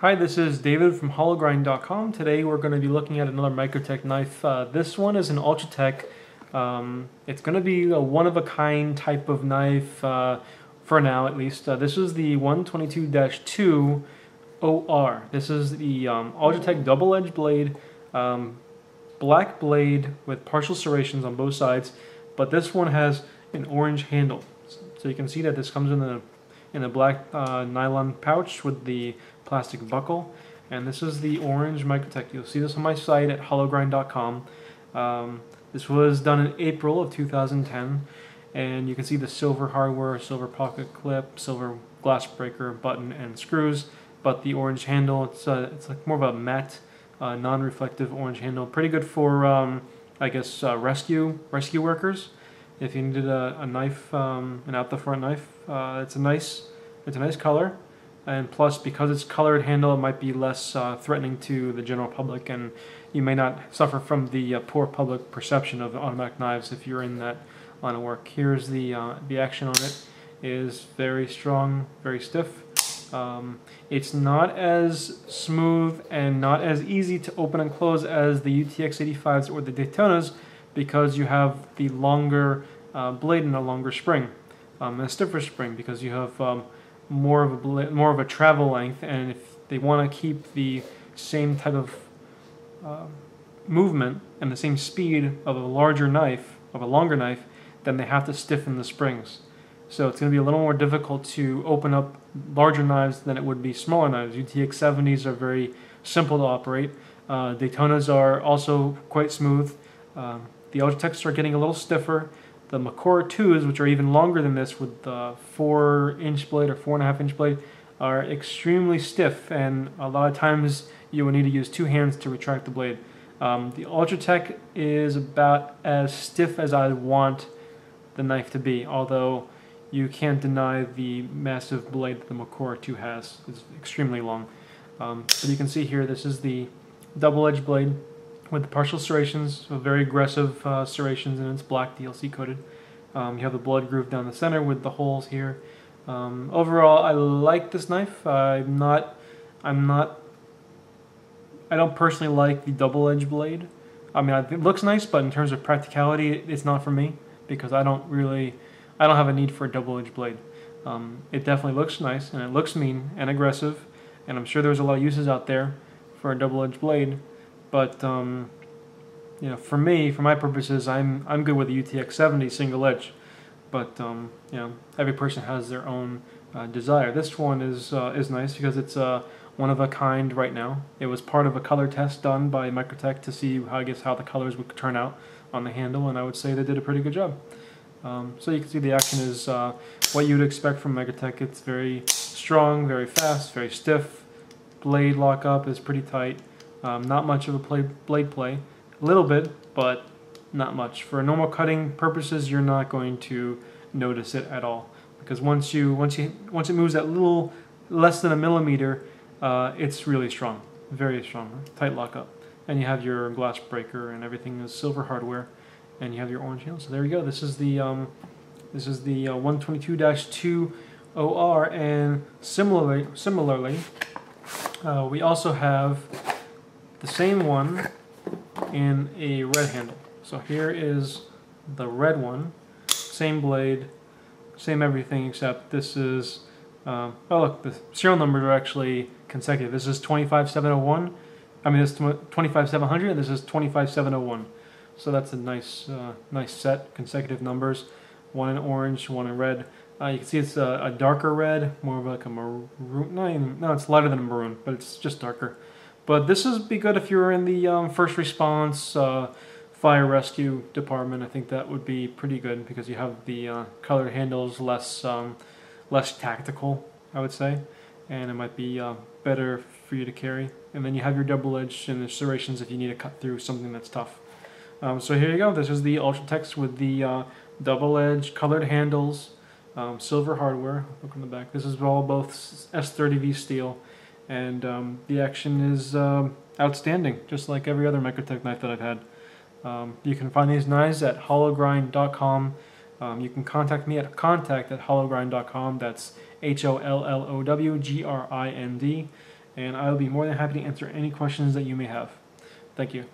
Hi, this is David from hologrind.com. Today we're going to be looking at another Microtech knife. This one is an Ultratech. It's going to be a one-of-a-kind type of knife for now, at least. This is the 122-2 OR. This is the Ultratech double-edged blade, black blade with partial serrations on both sides, but this one has an orange handle. So you can see that this comes in a black nylon pouch with the plastic buckle, and this is the orange Microtech. You'll see this on my site at hologrind.com. This was done in April of 2010, and you can see the silver hardware, silver pocket clip, silver glass breaker, button, and screws. But the orange handle, it's like more of a matte, non-reflective orange handle. Pretty good for I guess rescue workers. If you needed a knife, an out-the-front knife, it's a nice color. And plus, because it's colored handle, it might be less threatening to the general public, and you may not suffer from the poor public perception of automatic knives if you're in that line of work. Here's the action on it. Is very strong, very stiff. It's not as smooth and not as easy to open and close as the UTX 85s or the Daytonas, because you have the longer blade and a longer spring, and a stiffer spring, because you have more of a travel length, and if they want to keep the same type of movement and the same speed of a longer knife, then they have to stiffen the springs. So it's going to be a little more difficult to open up larger knives than it would be smaller knives. UTX 70s are very simple to operate. Daytonas are also quite smooth. The Ultratechs are getting a little stiffer. The Microtech 2s, which are even longer than this, with the 4-inch blade or 4.5-inch blade, are extremely stiff, and a lot of times you will need to use two hands to retract the blade. The Ultratech is about as stiff as I want the knife to be, although you can't deny the massive blade that the Microtech 2 has. It's extremely long. But you can see here, this is the double-edged blade with the partial serrations, so very aggressive serrations, and it's black DLC coated. You have the blood groove down the center with the holes here. Overall, I like this knife. I don't personally like the double-edged blade. I mean, it looks nice, but in terms of practicality, it's not for me, because I don't have a need for a double-edged blade. It definitely looks nice, and it looks mean and aggressive, and I'm sure there's a lot of uses out there for a double-edged blade. But you know, for my purposes, I'm good with the UTX 70 single edge. But you know, every person has their own desire. This one is nice because it's one of a kind right now. It was part of a color test done by Microtech to see how the colors would turn out on the handle, and I would say they did a pretty good job. So you can see the action is what you would expect from Microtech. It's very strong, very fast, very stiff. Blade lockup is pretty tight. Not much of a blade play. A little bit, but not much. For normal cutting purposes, you're not going to notice it at all, because once it moves that little less than a millimeter, it's really strong, very strong, tight lockup. And you have your glass breaker, and everything is silver hardware, and you have your orange handle. So there you go. This is the 122-2 OR, and similarly, we also have the same one in a red handle. So here is the red one, same blade, same everything, except this is, oh look, the serial numbers are actually consecutive. This is 25701, I mean this is 25700, and this is 25701. So that's a nice set, consecutive numbers, one in orange, one in red. You can see it's a darker red, more of like a maroon, no, it's lighter than a maroon, but it's just darker. But this would be good if you were in the first response, fire rescue department. I think that would be pretty good, because you have the colored handles, less tactical, I would say, and it might be better for you to carry. And then you have your double edge and the serrations if you need to cut through something that's tough. So here you go. This is the Ultratechs with the double edge colored handles, silver hardware. Look on the back. This is all both S30V steel. And the action is outstanding, just like every other Microtech knife that I've had. You can find these knives at hologrind.com. You can contact me at contact@hologrind.com. That's HOLLOWGRIND. and I'll be more than happy to answer any questions that you may have. Thank you.